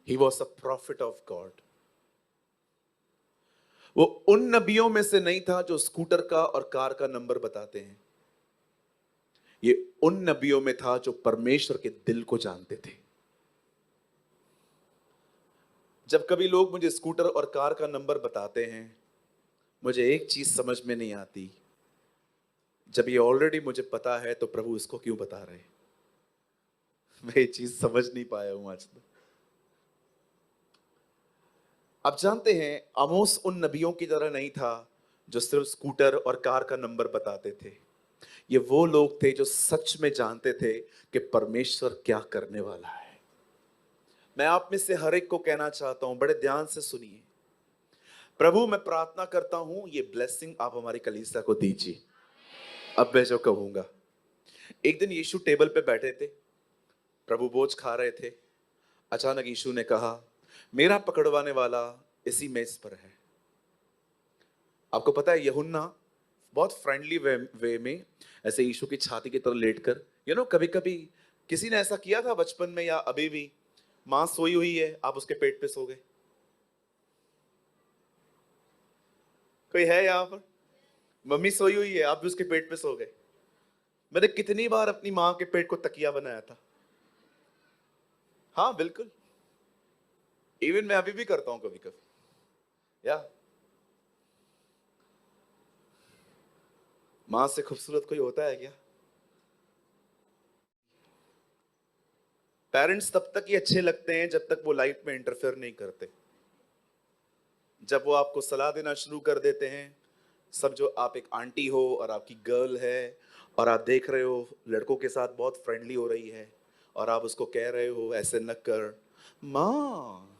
He was a prophet of God. वो उन नबियों में से नहीं था जो स्कूटर का और कार का नंबर बताते हैं। ये उन नबियों में था जो परमेश्वर के दिल को जानते थे। जब कभी लोग मुझे स्कूटर और कार का नंबर बताते हैं, मुझे एक चीज समझ में नहीं आती। जब ये ऑलरेडी मुझे पता है तो प्रभु इसको क्यों बता रहे हैं? मैं ये चीज समझ नहीं पाया हूं आज तक। आप जानते हैं, आमोस उन नबियों की तरह नहीं था जो सिर्फ स्कूटर और कार का नंबर बताते थे। ये वो लोग थे जो सच में जानते थे कि परमेश्वर क्या करने वाला है। मैं आप में से हर एक को कहना चाहता हूं, बड़े ध्यान से सुनिए। प्रभु, मैं प्रार्थना करता हूं ये ब्लेसिंग आप हमारी कलीसिया को दीजिए। अब मैं जो कहूंगा, एक दिन यीशु टेबल पे बैठे थे, प्रभु भोज खा रहे थे। अचानक यीशु ने कहा, मेरा पकड़वाने वाला इसी मेज पर है। आपको पता है, यूहन्ना बहुत फ्रेंडली वे में ऐसे यीशु की छाती की तरह लेटकर, कभी कभी किसी ने ऐसा किया था बचपन में या अभी भी? मां सोई हुई है, आप उसके पेट पे सो गए। कोई है यहां पर? मम्मी सोई हुई है, आप भी उसके पेट पे सो गए। मैंने कितनी बार अपनी मां के पेट को तकिया बनाया था। हाँ बिल्कुल, इवन मैं अभी भी करता हूं कभी कभी। या मां से खूबसूरत कोई होता है क्या? पेरेंट्स तब तक ही अच्छे लगते हैं जब तक वो लाइफ में इंटरफेयर नहीं करते। जब वो आपको सलाह देना शुरू कर देते हैं, सब जो आप एक आंटी हो और आपकी गर्ल है और आप देख रहे हो लड़कों के साथ बहुत फ्रेंडली हो रही है और आप उसको कह रहे हो ऐसे न कर। माँ,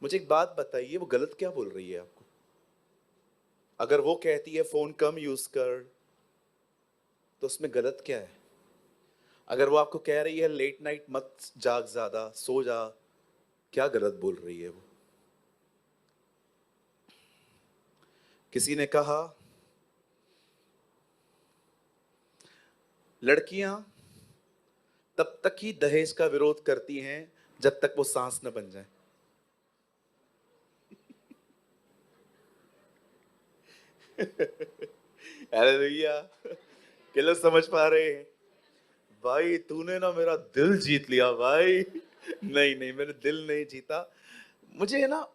मुझे एक बात बताइए, वो गलत क्या बोल रही है आपको? अगर वो कहती है फोन कम यूज कर, तो उसमें गलत क्या है? अगर वो आपको कह रही है लेट नाइट मत जाग, ज्यादा सो जा, क्या गलत बोल रही है वो? किसी ने कहा लड़कियां तब तक ही दहेज का विरोध करती हैं जब तक वो सांस न बन जाए। हालेलुया। के लोग समझ पा रहे हैं? भाई तूने ना मेरा दिल जीत लिया भाई। नहीं नहीं, मैंने दिल नहीं जीता। मुझे ना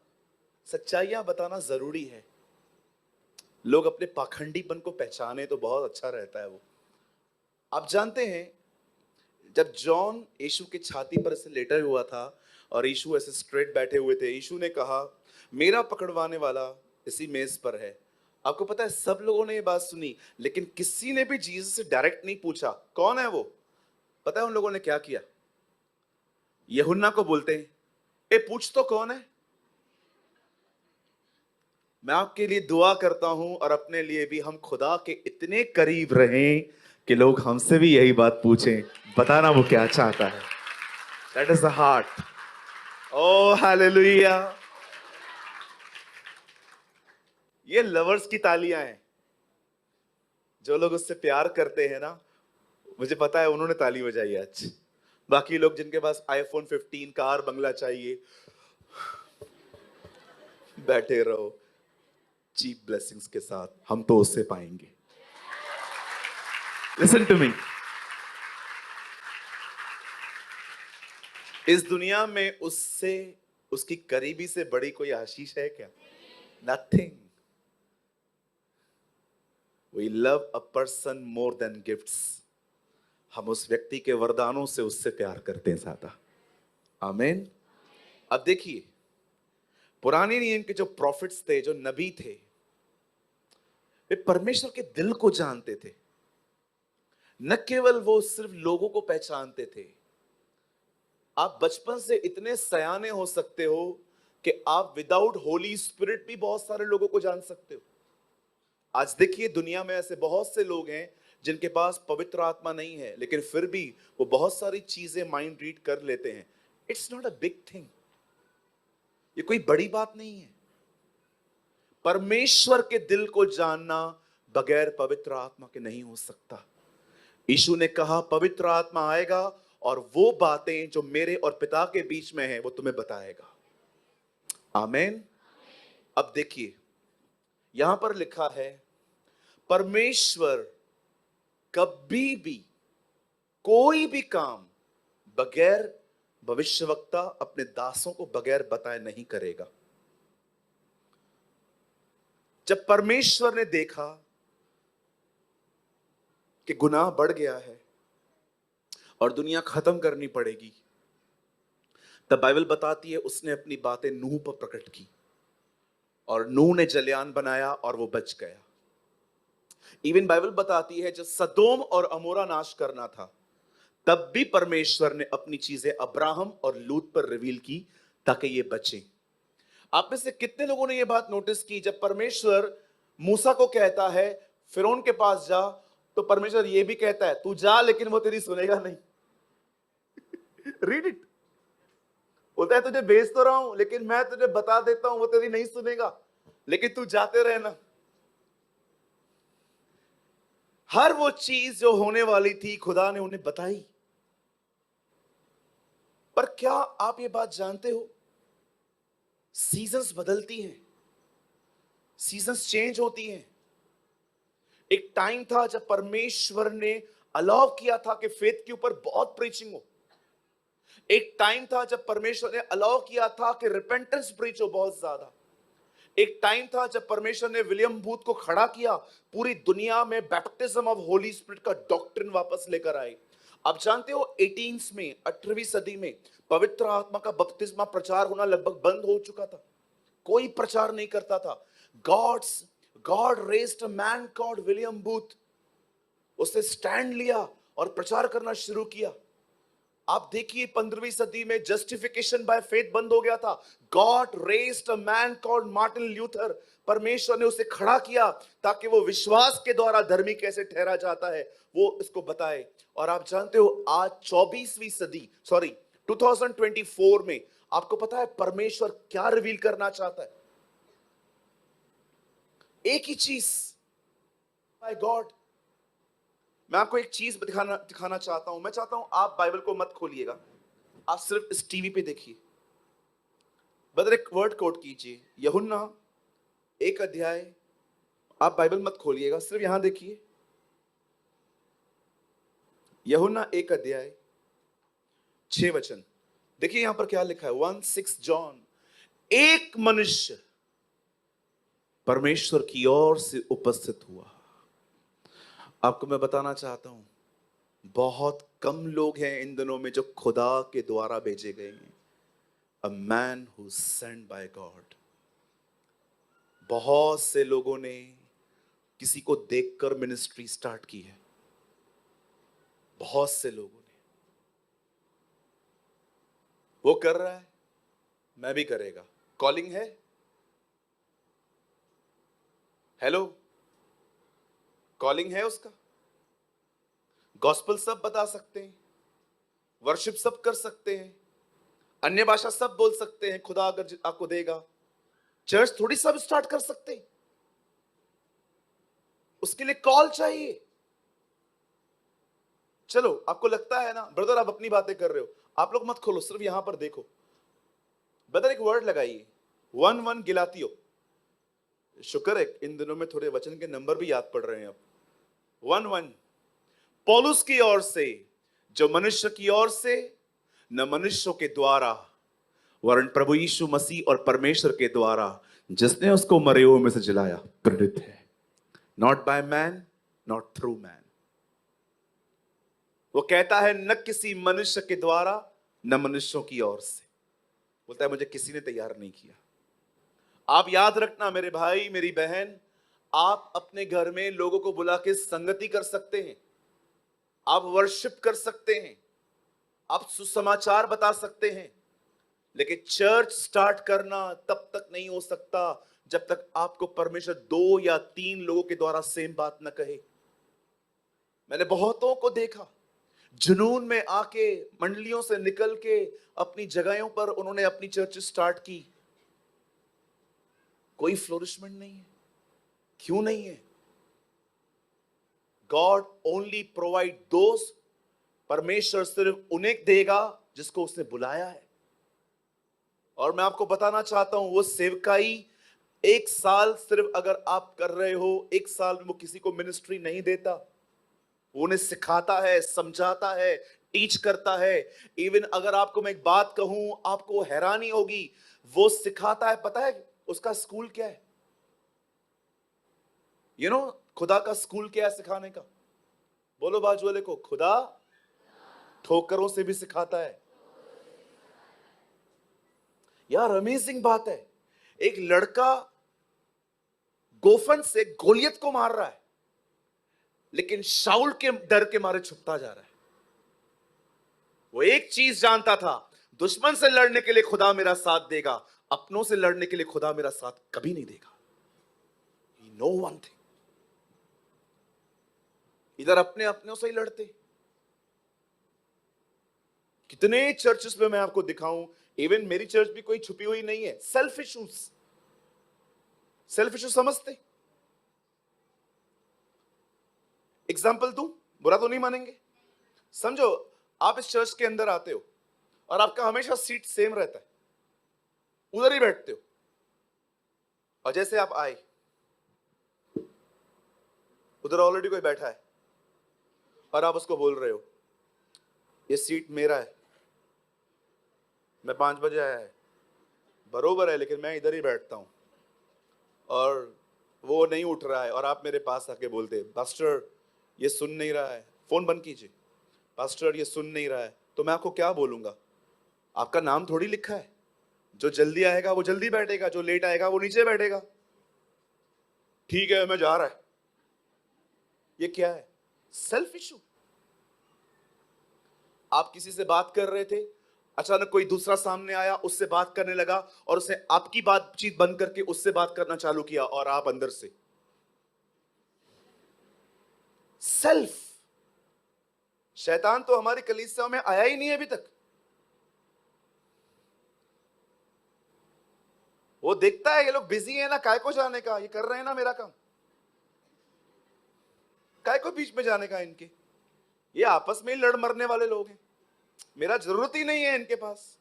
सच्चाइयां बताना जरूरी है। लोग अपने पाखंडीपन को पहचाने तो बहुत अच्छा रहता है वो। आप जानते हैं, जब जॉन यीशु की छाती पर ऐसे लेटा हुआ था और यीशु ऐसे स्ट्रेट बैठे हुए थे, यीशु ने कहा, मेरा पकड़वाने वाला इसी मेज पर है। आपको पता है, सब लोगों ने ये बात सुनी, लेकिन किसी ने भी जीसस से डायरेक्ट नहीं पूछा कौन है वो। पता है उन लोगों ने क्या किया? यूहन्ना को बोलते हैं, ए पूछ तो कौन है। मैं आपके लिए दुआ करता हूं और अपने लिए भी, हम खुदा के इतने करीब रहें कि लोग हमसे भी यही बात पूछें, बताना वो क्या चाहता है। That is the heart. Oh hallelujah. ये लवर्स की तालियां हैं। जो लोग उससे प्यार करते हैं ना, मुझे पता है उन्होंने ताली बजाई आज। बाकी लोग जिनके पास आईफोन 15 कार बंगला चाहिए, बैठे रहो चीप ब्लेसिंग्स के साथ, हम तो उससे पाएंगे। Listen to me. इस दुनिया में उससे, उसकी करीबी से बड़ी कोई आशीष है क्या? Nothing. We love a person more than gifts. हम उस व्यक्ति के वरदानों से उससे प्यार करते हैं ज्यादा। आमीन। अब देखिए, पुराने नियम के जो प्रॉफिट्स थे, जो नबी थे, वे परमेश्वर के दिल को जानते थे। न केवल वो सिर्फ लोगों को पहचानते थे। आप बचपन से इतने सयाने हो सकते हो कि आप विदाउट होली स्पिरिट भी बहुत सारे लोगों को जान सकते हो। आज देखिए, दुनिया में ऐसे बहुत से लोग हैं जिनके पास पवित्र आत्मा नहीं है, लेकिन फिर भी वो बहुत सारी चीजें माइंड रीड कर लेते हैं। It's not a big thing. ये कोई बड़ी बात नहीं है। परमेश्वर के दिल को जानना बगैर पवित्र आत्मा के नहीं हो सकता। यीशु ने कहा, पवित्र आत्मा आएगा और वो बातें जो मेरे और पिता के बीच में है वो तुम्हें बताएगा। आमीन। अब देखिए यहां पर लिखा है, परमेश्वर कभी भी कोई भी काम बगैर भविष्यवक्ता अपने दासों को बगैर बताए नहीं करेगा। जब परमेश्वर ने देखा कि गुनाह बढ़ गया है और दुनिया खत्म करनी पड़ेगी, तब बाइबल बताती है उसने अपनी बातें नूह पर प्रकट की और नूह ने जलयान बनाया और वो बच गया। इवन बाइबल बताती है जब सदोम और अमोरा नाश करना था तब भी परमेश्वर ने अपनी चीजें अब्राहम और लूत पर रिवील की ताकि ये बचे। आप में से कितने लोगों ने ये बात नोटिस की, जब परमेश्वर मूसा को कहता है फिरौन के पास जा, तो परमेश्वर ये भी कहता है तू जा लेकिन वो तेरी सुनेगा नहीं। Read it. बोलता है तुझे भेज तो रहा हूं लेकिन मैं तुझे बता देता हूं वो तेरी नहीं सुनेगा, लेकिन तू जाते रहना। हर वो चीज जो होने वाली थी खुदा ने उन्हें बताई। पर क्या आप ये बात जानते हो, सीजन्स बदलती हैं, सीजन्स चेंज होती हैं। एक टाइम था जब परमेश्वर ने अलाउ किया था कि फेथ के ऊपर बहुत प्रीचिंग हो। एक टाइम था जब परमेश्वर ने अलाउ किया था कि रिपेंटेंस प्रीच हो बहुत ज्यादा। एक टाइम था जब परमेश्वर ने विलियम बूथ को खड़ा किया, पूरी दुनिया में बैप्टिज्म ऑफ होली स्पिरिट का डॉक्ट्रिन वापस लेकर आए। आप जानते हो 18 में 18वीं सदी में पवित्र आत्मा का बपतिस्मा प्रचार होना लगभग बंद हो चुका था। कोई प्रचार नहीं करता था। God raised a man called William booth. उसने स्टैंड लिया और प्रचार करना शुरू किया। आप देखिए 15वीं सदी में जस्टिफिकेशन बाय फेथ बंद हो गया था। God raised a man called Martin Luther. परमेश्वर ने उसे खड़ा किया ताकि वो विश्वास के द्वारा धर्मी कैसे ठहरा जाता है वो इसको बताए। और आप जानते हो आज 24वीं सदी 2024 में आपको पता है परमेश्वर क्या रिवील करना चाहता है? एक ही चीज, माय गॉड। मैं आपको एक चीज दिखाना चाहता हूं। मैं चाहता हूं आप बाइबल को मत खोलिएगा, आप सिर्फ इस टीवी पे देखिए। बदर एक वर्ड कोट कीजिए, यूहन्ना 1 अध्याय। आप बाइबल मत खोलिएगा, सिर्फ यहां देखिए। यूहन्ना 1 अध्याय 6 वचन। देखिए यहां पर क्या लिखा है, 1:6 जॉन। एक मनुष्य परमेश्वर की ओर से उपस्थित हुआ। आपको मैं बताना चाहता हूं बहुत कम लोग हैं इन दिनों में जो खुदा के द्वारा भेजे गए हैं। A man who sent by God. बहुत से लोगों ने किसी को देखकर मिनिस्ट्री स्टार्ट की है। बहुत से लोगों ने, वो कर रहा है मैं भी करेगा। कॉलिंग है, हेलो, कॉलिंग है उसका। गॉस्पेल सब बता सकते हैं, वर्शिप सब कर सकते हैं, अन्य भाषा सब बोल सकते हैं, खुदा अगर आपको देगा। चर्च थोड़ी सब स्टार्ट कर सकते हैं, उसके लिए कॉल चाहिए। चलो आपको लगता है ना ब्रदर आप अपनी बातें कर रहे हो, आप लोग मत खोलो, सिर्फ यहां पर देखो। ब्रदर एक वर्ड लगाइए, 1:1 गिलातियो। शुक्र है इन दिनों में थोड़े वचन के नंबर भी याद पड़ रहे हैं। अब 1:1 पौलुस की ओर से, जो मनुष्य की ओर से न मनुष्यों के द्वारा वरन प्रभु यीशु मसीह और परमेश्वर के द्वारा जिसने उसको मरे हुए में से जिलाया प्रेरित है। Not by man, not through man. वो कहता है न किसी मनुष्य के द्वारा न मनुष्यों की ओर से। बोलता है मुझे किसी ने तैयार नहीं किया। आप याद रखना मेरे भाई मेरी बहन, आप अपने घर में लोगों को बुला के संगति कर सकते हैं, आप वर्शिप कर सकते हैं, आप सुसमाचार बता सकते हैं, लेकिन चर्च स्टार्ट करना तब तक नहीं हो सकता जब तक आपको परमेश्वर 2 या 3 लोगों के द्वारा सेम बात न कहे। मैंने बहुतों को देखा जुनून में आके मंडलियों से निकल के अपनी जगहों पर उन्होंने अपनी चर्च स्टार्ट की। कोई फ्लोरिशमेंट नहीं है। क्यों नहीं है? गॉड ओनली प्रोवाइड दोज परमेश्वर सिर्फ उन्हें देगा जिसको उसने बुलाया है। और मैं आपको बताना चाहता हूं, वो सेवकाई 1 साल सिर्फ अगर आप कर रहे हो, 1 साल में वो किसी को मिनिस्ट्री नहीं देता। वो उन्हें सिखाता है, समझाता है, टीच करता है। इवन अगर आपको मैं एक बात कहूं, आपको हैरानी होगी, वो सिखाता है। पता है उसका स्कूल क्या है? खुदा का स्कूल क्या है सिखाने का? बोलो बाजू वाले को, खुदा ठोकरों से भी सिखाता है। यार अमेजिंग बात है, एक लड़का गोफन से गोलियत को मार रहा है, लेकिन शाऊल के डर के मारे छुपता जा रहा है। वो एक चीज जानता था, दुश्मन से लड़ने के लिए खुदा मेरा साथ देगा, अपनों से लड़ने के लिए खुदा मेरा साथ कभी नहीं देगा। He know one thing. इधर अपने अपनों से ही लड़ते। कितने चर्चेस में मैं आपको दिखाऊं, इवन मेरी चर्च भी कोई छुपी हुई नहीं है। सेल्फ इश्यूज समझते। एग्जाम्पल दूं, बुरा तो नहीं मानेंगे? समझो, आप इस चर्च के अंदर आते हो और आपका हमेशा सीट सेम रहता है, उधर ही बैठते हो। और जैसे आप आए, उधर ऑलरेडी कोई बैठा है और आप उसको बोल रहे हो, ये सीट मेरा है, मैं 5 बजे आया है, बरोबर है, लेकिन मैं इधर ही बैठता हूं। और वो नहीं उठ रहा है और आप मेरे पास आके बोलते, पास्टर ये सुन नहीं रहा है, फोन बंद कीजिए, पास्टर ये सुन नहीं रहा है, तो मैं आपको क्या बोलूंगा? आपका नाम थोड़ी लिखा है। जो जल्दी आएगा वो जल्दी बैठेगा, जो लेट आएगा वो नीचे बैठेगा। ठीक है, मैं जा रहा है। ये क्या है? Self issue. आप किसी से बात कर रहे थे, अचानक कोई दूसरा सामने आया, उससे बात करने लगा और उसने आपकी बातचीत बंद करके उससे बात करना चालू किया, और आप अंदर से सेल्फ। शैतान तो हमारी कलीसिया में आया ही नहीं है अभी तक। वो देखता है ये लोग बिजी है ना, काय को जाने का, ये कर रहे हैं ना मेरा काम, काय को बीच में जाने का इनके, ये आपस में ही लड़ मरने वाले लोग हैं, मेरा जरूरत ही नहीं है इनके पास।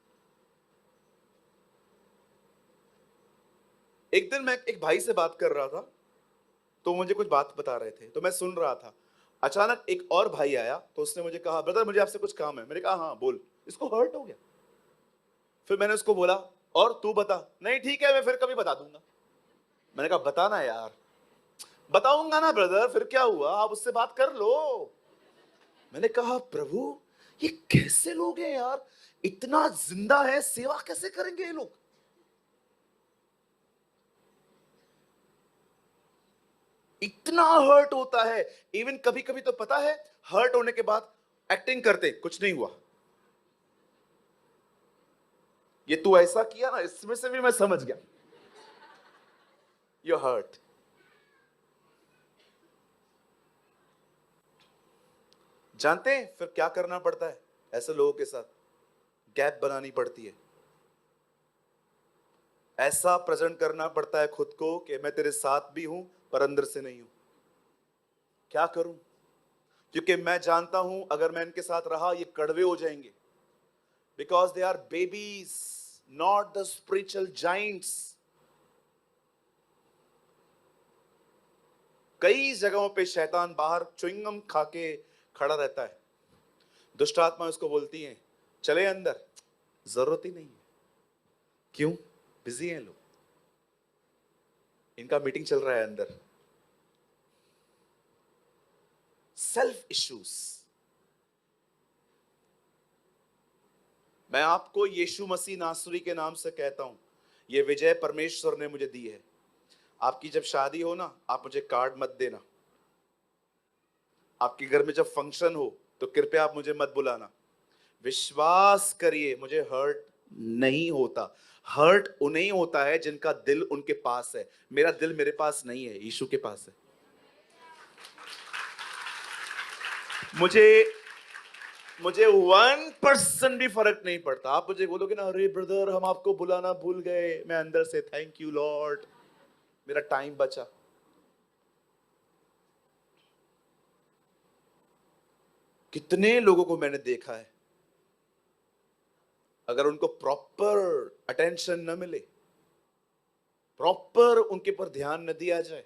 एक दिन मैं एक भाई से बात कर रहा था, तो मुझे कुछ बात बता रहे थे, तो मैं सुन रहा था। अचानक एक और भाई आया, तो उसने मुझे कहा, ब्रदर मुझे आपसे कुछ काम है। मैंने कहा हाँ बोल। इसको हर्ट हो गया। फिर मैंने उसको बोला, और तू बता। नहीं ठीक है, मैं फिर कभी बता दूंगा। मैंने कहा बताना यार। बताऊंगा ना ब्रदर, फिर क्या हुआ, आप उससे बात कर लो। मैंने कहा प्रभु ये कैसे लोग हैं यार, इतना जिंदा है, सेवा कैसे करेंगे ये लोग? इतना हर्ट होता है। इवन कभी कभी तो पता है, हर्ट होने के बाद एक्टिंग करते कुछ नहीं हुआ। ये तू ऐसा किया ना, इसमें से भी मैं समझ गया यू हर्ट। जानते हैं फिर क्या करना पड़ता है ऐसे लोगों के साथ? गैप बनानी पड़ती है। ऐसा प्रेजेंट करना पड़ता है खुद को कि मैं तेरे साथ भी हूं पर अंदर से नहीं हूं। क्या करूं? क्योंकि मैं जानता हूं अगर मैं इनके साथ रहा ये कड़वे हो जाएंगे, because they are babies, not the spiritual giants. कई जगहों पे शैतान बाहर च्युइंगम खा के खड़ा रहता है, दुष्ट आत्मा उसको बोलती है चले अंदर, जरूरत ही नहीं है। क्यों? बिजी हैं लोग, इनका मीटिंग चल रहा है अंदर। Self issues. मैं आपको यीशु मसीह नासरी के नाम से कहता हूं, यह विजय परमेश्वर ने मुझे दी है। आपकी जब शादी हो ना, आप मुझे कार्ड मत देना। आपके घर में जब फंक्शन हो तो कृपया आप मुझे मत बुलाना। विश्वास करिए मुझे हर्ट नहीं होता। हर्ट उन्हें होता है जिनका दिल उनके पास है। मेरा दिल मेरे पास नहीं है, यीशु के पास है। मुझे 1% भी फर्क नहीं पड़ता। आप मुझे बोलोगे ना, अरे ब्रदर हम आपको बुलाना भूल गए, मैं अंदर से थैंक यू लॉर्ड, मेरा टाइम बचा। कितने लोगों को मैंने देखा है, अगर उनको प्रॉपर अटेंशन न मिले, प्रॉपर उनके पर ध्यान न दिया जाए।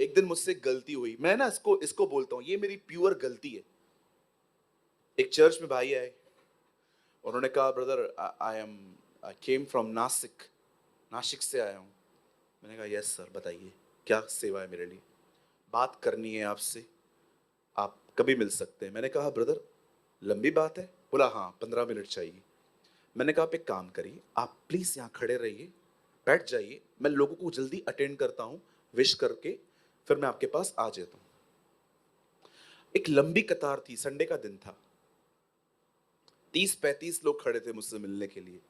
एक दिन मुझसे गलती हुई, मैं ना इसको इसको बोलता हूं, ये मेरी प्योर गलती है। एक चर्च में भाई आए, उन्होंने कहा brother I came from Nashik, Nashik से आया हूं। मैंने कहा यस सर, बताइए क्या सेवा है मेरे लिए, बात करनी है आपसे, आप कभी मिल सकते हैं। मैंने कहा ब्रदर लंबी बात है, बोला हाँ 15 मिनट चाहिए। मैंने कहा आप एक काम करिए, आप प्लीज यहाँ खड़े रहिए, बैठ जाइए, मैं लोगों को जल्दी अटेंड करता हूँ, विश करके फिर मैं आपके पास आ जाता हूँ। एक लंबी कतार थी, संडे का दिन था, 30-35 लोग खड़े थे मुझसे मिलने के लिए।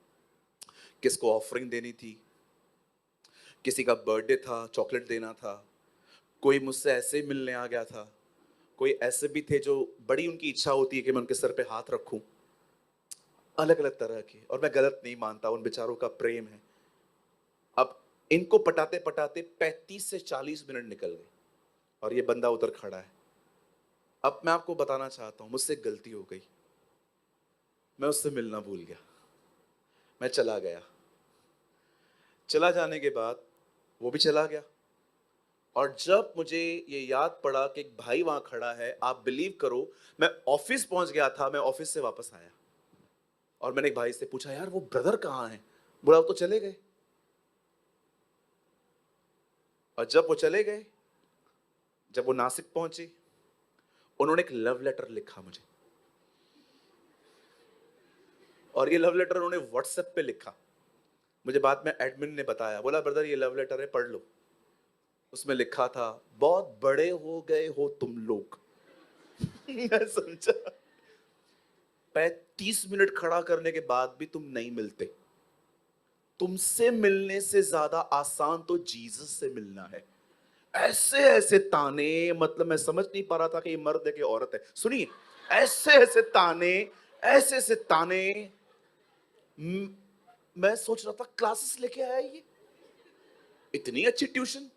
किसको ऑफरिंग देनी थी, किसी का बर्थडे था, चॉकलेट देना था, कोई मुझसे ऐसे ही मिलने आ गया था, कोई ऐसे भी थे जो बड़ी उनकी इच्छा होती है कि मैं उनके सर पे हाथ रखूं, अलग अलग तरह के। और मैं गलत नहीं मानता, उन बेचारों का प्रेम है। अब इनको पटाते पटाते 35 से 40 मिनट निकल गए और ये बंदा उधर खड़ा है। अब मैं आपको बताना चाहता हूं, मुझसे गलती हो गई, मैं उससे मिलना भूल गया, मैं चला गया। चला जाने के बाद वो भी चला गया, और जब मुझे ये याद पड़ा कि एक भाई वहां खड़ा है, आप बिलीव करो, मैं ऑफिस पहुंच गया था, मैं ऑफिस से वापस आया और मैंने एक भाई से पूछा यार वो ब्रदर कहाँ हैं, बोला वो तो चले गए। और जब वो चले गए, जब वो नासिक पहुंचे, उन्होंने एक लव लेटर लिखा मुझे, और ये लव लेटर उन्होंने व्हाट्सएप पे लिखा। मुझे बाद में एडमिन ने बताया, बोला ब्रदर ये लव लेटर है, पढ़ लो। उसमें लिखा था बहुत बड़े हो गए हो तुम लोग। मैं समझा, 35 मिनट खड़ा करने के बाद भी तुम नहीं मिलते। तुमसे मिलने से ज्यादा आसान तो जीसस से मिलना है। ऐसे ऐसे ताने, मतलब मैं समझ नहीं पा रहा था कि ये मर्द है कि औरत है। सुनिए, ऐसे ऐसे ताने, ऐसे ऐसे ताने। म- मैं सोच रहा था क्लासेस लेके आया ये, इतनी अच्छी ट्यूशन।